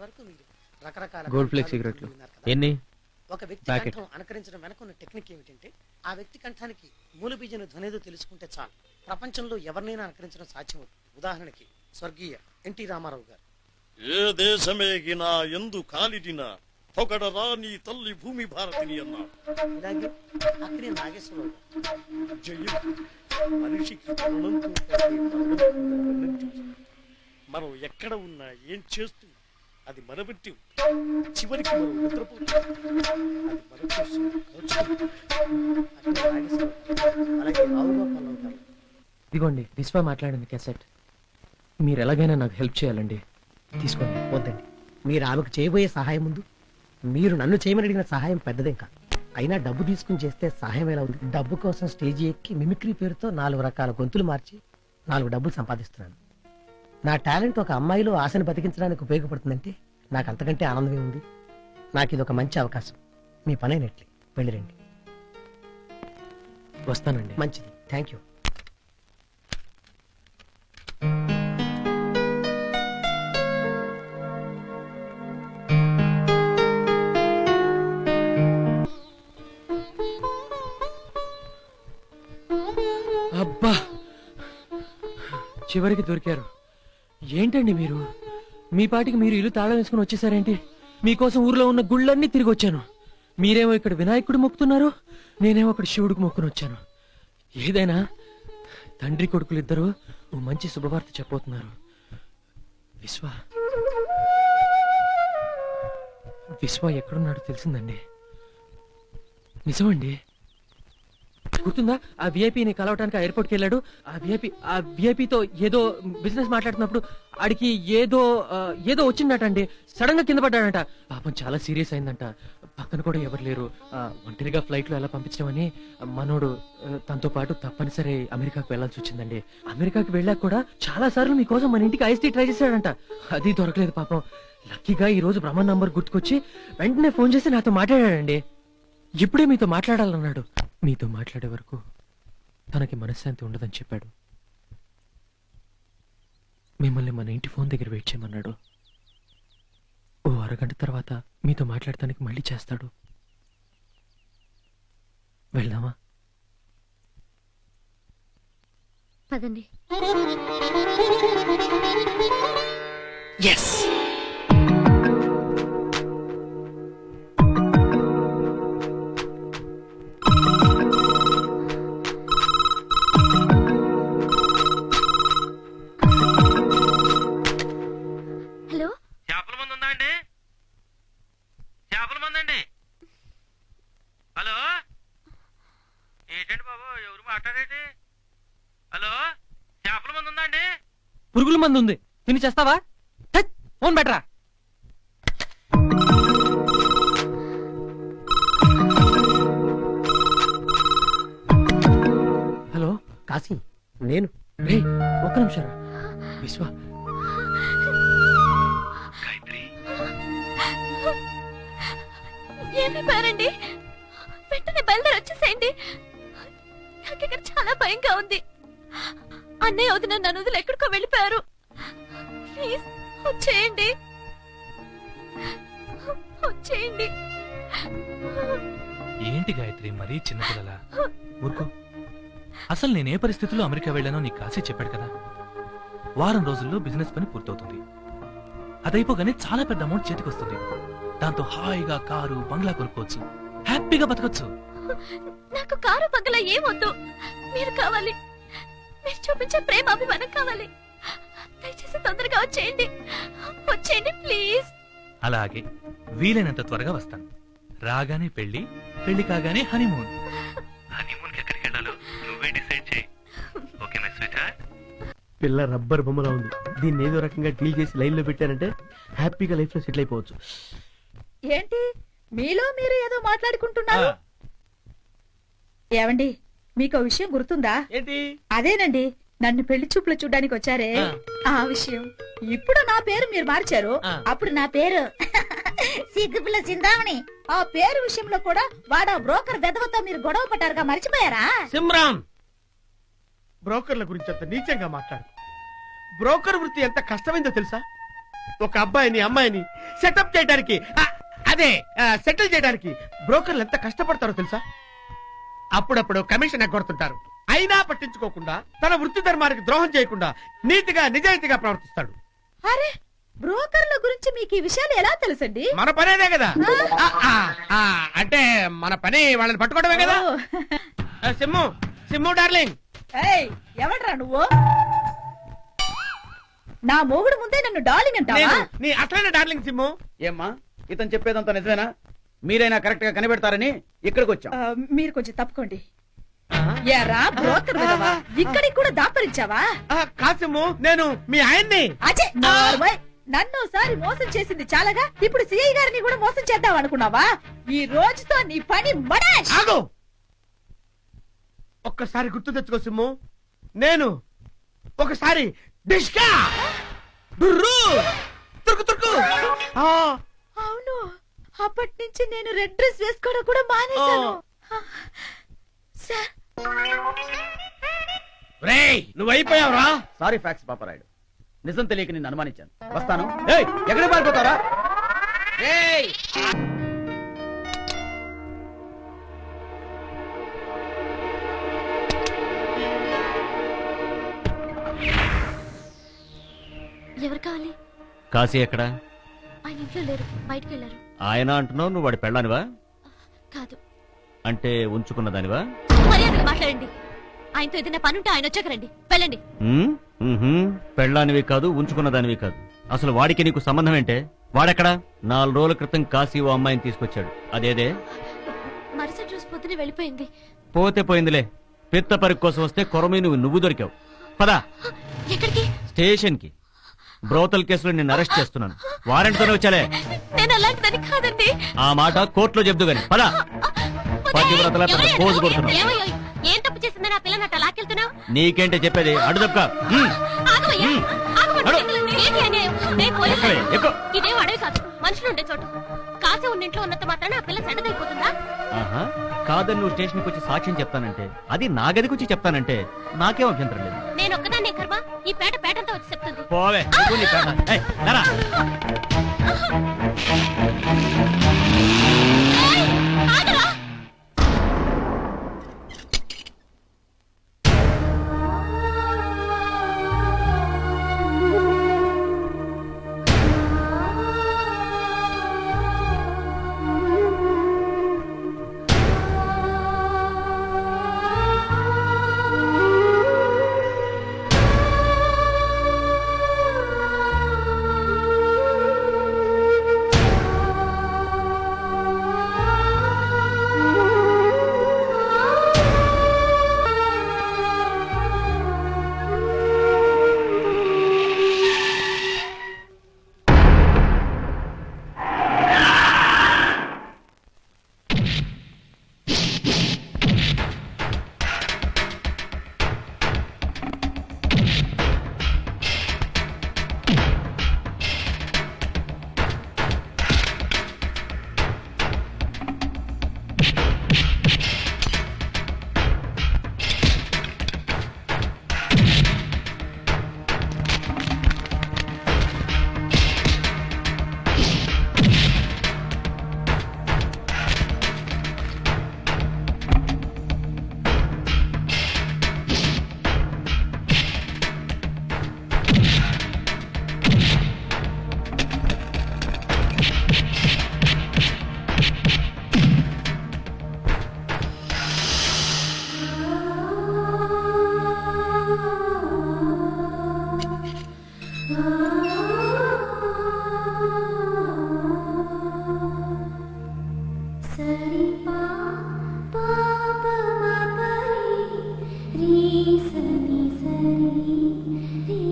వరకు మీరు రకరకాల గోల్డ్ ఫ్లేక్ సిగరెట్లు ఎన్ని? ఒక వ్యక్తి కంఠం అనుకరించడం వెనుకున్న టెక్నిక్ ఏమిటంటే ఆ వ్యక్తి కంఠానికి మూలబీజను ధ్వనేదో తెలుసుకుంటే చాలు ప్రపంచంలో ఎవరినైనా అనుకరించడం సాధ్యం. ఉదాహరణకి స్వర్గీయ ఎన్టీ రామారావు గారు. ఏ దేశమేగినా ఎందు కాలిడినా పొగడరా నీ తల్లి భూమి భారతిని అన్నాడు. ఇలాగే అక్కడే నాగేశ్వరరావు గారు. జయం మనిషికి జననంతో పాటే మరణం కూడా వెన్నంటి. మనం ఎక్కడ ఉన్నా ఏం చేస్తూ అది మనబట్టి చివరికి మనం నిద్రపోతుంది. అది మన కోసం అలాగే రావుగోపాలరావు గారు. ఇదిగోండి విశ్వ మాట్లాడింది క్యాసెట్. మీరు ఎలాగైనా నాకు హెల్ప్ చేయాలండి. తీసుకోండి. వద్దండి, మీరు ఆమెకు చేయబోయే సహాయం ముందు మీరు నన్ను చేయమని అడిగిన సహాయం పెద్దదేం కాదు. అయినా డబ్బు తీసుకుని చేస్తే సహాయం ఎలా ఉంది? డబ్బు కోసం స్టేజీ ఎక్కి మిమిక్రీ పేరుతో 4 రకాల గొంతులు మార్చి 4 డబ్బులు సంపాదిస్తున్నాను. నా టాలెంట్ ఒక అమ్మాయిలో ఆశను బతికించడానికి ఉపయోగపడుతుందంటే నాకు అంతకంటే ఆనందమే ఉంది. నాకు ఇది ఒక మంచి అవకాశం. మీ పనైనట్లే, వెళ్ళిరండి. వస్తానండి. మంచిది, థ్యాంక్ యూ. అబ్బా, చివరికి దొరికారు. ఏంటండి మీరు? మీ పాటికి మీరు ఇల్లు తాళం వేసుకుని వచ్చేసారేంటి? మీకోసం ఊర్లో ఉన్న గుళ్ళన్నీ తిరిగి వచ్చాను. మీరేమో ఇక్కడ వినాయకుడు మొక్కుతున్నారు, నేనేమో అక్కడ శివుడికి మొక్కుని వచ్చాను. ఏదైనా తండ్రి కొడుకులు ఇద్దరు ఓ మంచి శుభవార్త చెప్పబోతున్నారు. విశ్వ ఎక్కడున్నాడో తెలిసిందండి. నిజమండి. గుర్తుందా? ఆ విఐపిని కలవటానికి ఆ ఎయిర్పోర్ట్కి వెళ్ళాడు. ఆ విఐపితో ఏదో బిజినెస్ మాట్లాడుతున్నప్పుడు ఆడికి ఏదో వచ్చిందటండి. సడన్ గా కింద పడ్డాడంట. పాపం చాలా సీరియస్ అయిందంట. పక్కన కూడా ఎవరు లేరు. ఒంటరిగా ఫ్లైట్ లో ఎలా పంపించమని మనోడు తనతో పాటు తప్పనిసరి అమెరికాకు వెళ్లాల్సి వచ్చిందండి. అమెరికాకి వెళ్ళాక కూడా చాలా సార్లు మీకోసం మన ఇంటికి ఐఎస్టీ ట్రై చేశాడంట. అది దొరకలేదు పాపం. లక్కీగా ఈ రోజు బ్రహ్మన్ నంబర్ గుర్తుకొచ్చి వెంటనే ఫోన్ చేసి నాతో మాట్లాడాడండి. ఇప్పుడే మీతో మాట్లాడాలన్నాడు. మీతో మాట్లాడే వరకు తనకి మనశ్శాంతి ఉండదని చెప్పాడు. మిమ్మల్ని మన ఇంటి ఫోన్ దగ్గర వెయిట్ చేయమన్నాడు. ఓ అరగంట తర్వాత మీతో మాట్లాడటానికి మళ్ళీ చేస్తాడు. వెళ్దామా? పదండి. ఎస్. హలో, ఏంటండి బాబు, ఎవరు మాట్లాడేటి? హలో, చేపల మంది ఉందా అండి? పురుగుల మంది ఉంది, తిని చేస్తావా? ఫోన్ బెటరా. హలో కాశీ, నేను. ఒక్క నిమిషం. విశ్వ, ఏమి పేరండి? వెంటనే బయలుదేరి వచ్చేసేయండి. నాకు ఇక్కడ చాలా భయంగా ఉంది. అన్నయ్య వదిన నన్ను వదిలి ఎక్కడికో వెళ్ళిపోయారు. ప్లీజ్ వచ్చేయండి, వచ్చేయండి. ఏంటి గాయత్రి మరీ చిన్నపిల్లలా? ఊరుకో. అసలు నేనే పరిస్థితుల్లో అమెరికా వెళ్ళానో నీకు కాసే చెప్పాడు కదా. వారం రోజుల్లో బిజినెస్ పని పూర్తవుతుంది. అదైపోగానే చాలా పెద్ద అమౌంట్ చేతికి వస్తుంది. దాంతో హాయిగా కారు బంగ్లా కొనుక్కోవచ్చు, హ్యాపీగా బతకొచ్చు. నాకు కారు బంగ్లా ఏమొద్దు, మీరు కావాలి. మీరు చూపించే ప్రేమ అభిమానం కావాలి. దయచేసి తొందరగా వచ్చేయండి, వచ్చేయండి ప్లీజ్. అలాగే, వీలైనంత త్వరగా వస్తాను. రాగానే పెళ్లి, పెళ్లి కాగానే హనీమూన్. హనీమూన్ ఎక్కడికి వెళ్ళాలో నువ్వే డిసైడ్ చేయి. Okay my sweet heart. పిల్ల రబ్బర్ బొమ్మలా ఉంది. దీన్ని ఏదో రకంగా డీల్ చేసి లైన్ లో పెట్టారంటే హ్యాపీగా లైఫ్ లో సెటిల్ అయిపోవచ్చు. ఏంటి మీలో మీరు ఏదో మాట్లాడుకుంటున్నారు? ఏవండి, మీకు విషయం గుర్తుందా? ఏంటి? అదేనండి, నన్ను పెళ్లి చూపులు చూడ్డానికి వచ్చారే ఆ విషయం. ఇప్పుడు నా పేరు మీరు మార్చారు. అప్పుడు నా పేరు సిగ్గుపిల్ల సిందామణి. ఆ పేరు విషయంలో కూడా వాడా బ్రోకర్ వెధవతో మీరు గొడవ పడ్డారుగా, మర్చిపోయారా? సిమ్రాన్, బ్రోకర్ల గురించి అంత నీచంగా మాట్లాడు. బ్రోకర్ వృత్తి ఎంత కష్టమైందో తెలుసా? ఒక అబ్బాయిని అమ్మాయిని సెటప్ చేయడానికి అదే సెటిల్ చేయడానికి బ్రోకర్లు ఎంత కష్టపడతారో తెలుసా? అప్పుడప్పుడు కమిషన్ ఎగ్గొడుతుంటారు. అయినా పట్టించుకోకుండా తన వృత్తి ధర్మానికి ద్రోహం చేయకుండా నీతిగా నిజాయితీగా ప్రవర్తిస్తాడు. అరే బ్రోకర్ల గురించి మీకు ఈ విషయాలు ఎలా తెలుసండి? మన పనేదే కదా. అంటే మన పని వాళ్ళని పట్టుకోవడమే కదా. Sim sim darling. ఎవడ్రా నువ్వు? నా మొగుడు ముందే నన్ను డార్లింగ్ అంటావా? నీ అసలైన డార్లింగ్ సిమ్ము. ఏమ్మా ఇతను చెప్పేదంతా నిజమేనా? మీరైనా కరెక్ట్ గా కనిపెడతారని ఇక్కడికి వచ్చాం. మీరు కొంచెం తప్పుకోండి. ఏరా బ్రోకర్ విధవా, ఇక్కడికి కూడా దాపరించావా? కాసిమ్ము, నేను మీ ఆయన్ని. అజే నన్ను ఒకసారి మోసం చేసింది చాలగా ఇప్పుడు సిఐ గారిని కూడా మోసం చేద్దాం అనుకున్నావా? ఈ రోజుతో నీ పని మడాష్. ఆగు, ఒక్కసారి గుర్తు తెచ్చుకో సిమ్ము. నేను ఒకసారి డిష్కా డుర్రు తురుకు తురుకు. అవును, అప్పటి నుంచి నేను రెడ్ డ్రెస్ వేసుకోవడం కూడా మానేశాను. సార్ నువ్వు అయిపోయావురా. సారీ ఫ్యాక్స్ పాపరాయుడు, నిజం తెలియక నిన్ను అనుమానించాను. వస్తాను. ఏయ్ ఎక్కడికి పారిపోతారా? ఎవరు కావాలి? కాశీ ఎక్కడా? ఆయన ఇంట్లో లేరు, బయటికి వెళ్ళారు. ఆయన అంటున్నావు, నువ్వు వాడి పెళ్ళానివా? కాదు. అంటే ఉంచుకున్న దానివా? మర్యాదగా మాట్లాడండి. ఆయనతో ఏదైనా పనుంటే ఆయన వచ్చాక రండి. వెళ్ళండి. పెళ్ళానివి కాదు, ఉంచుకున్న దానివి కాదు. అసలు వాడికి నీకు సంబంధం ఏంటే? వాడెక్కడా? 4 రోజుల క్రితం కాశీ ఓ అమ్మాయిని తీసుకొచ్చాడు. అదేదే? మరుసటి రోజు పొద్దునే వెళ్ళిపోయింది. పోతే పోయిందిలే. పిత్త పరీక్ష కోసం వస్తే కొరమీ నువ్వు దొరికావు. పదా ఎక్కడికి? స్టేషన్ కి. బ్రోతల్ కేసులో నిన్ను అరెస్ట్ చేస్తున్నాను. వారెంట్తోనే వచ్చాలే. నేను అలాంటిదని కాదండి. ఆ మాట కోర్టులో చెప్దు గాని పదా. పతివ్రతలా పెద్ద పోజు కొడుతున్నావు. ఏం తప్పు చేసిందని ఆ పిల్లని అట్లా లాక్కెళ్తున్నావు? నీకేంటే చెప్పేది? అడుదక్క. ఇదేం అడవి కాదు, మనుషులు ఉండే చోటు. కాసే ఉన్న ఇంట్లో ఉన్నంత మాత్రాన ఆ పిల్ల సెడదైపోతుందా? కాదని నువ్వు స్టేషన్కి వచ్చి సాక్ష్యం చెప్తానంటే, అది నా గదికి వచ్చి చెప్తానంటే నాకేం అభ్యంతరం లేదు. నేను ఒక్కదాన్నే కర్మ, ఈ పేటంతా వచ్చి చెప్తుంది. పోవే నీ పేట. ఏయ్, రారా. ఆగరా!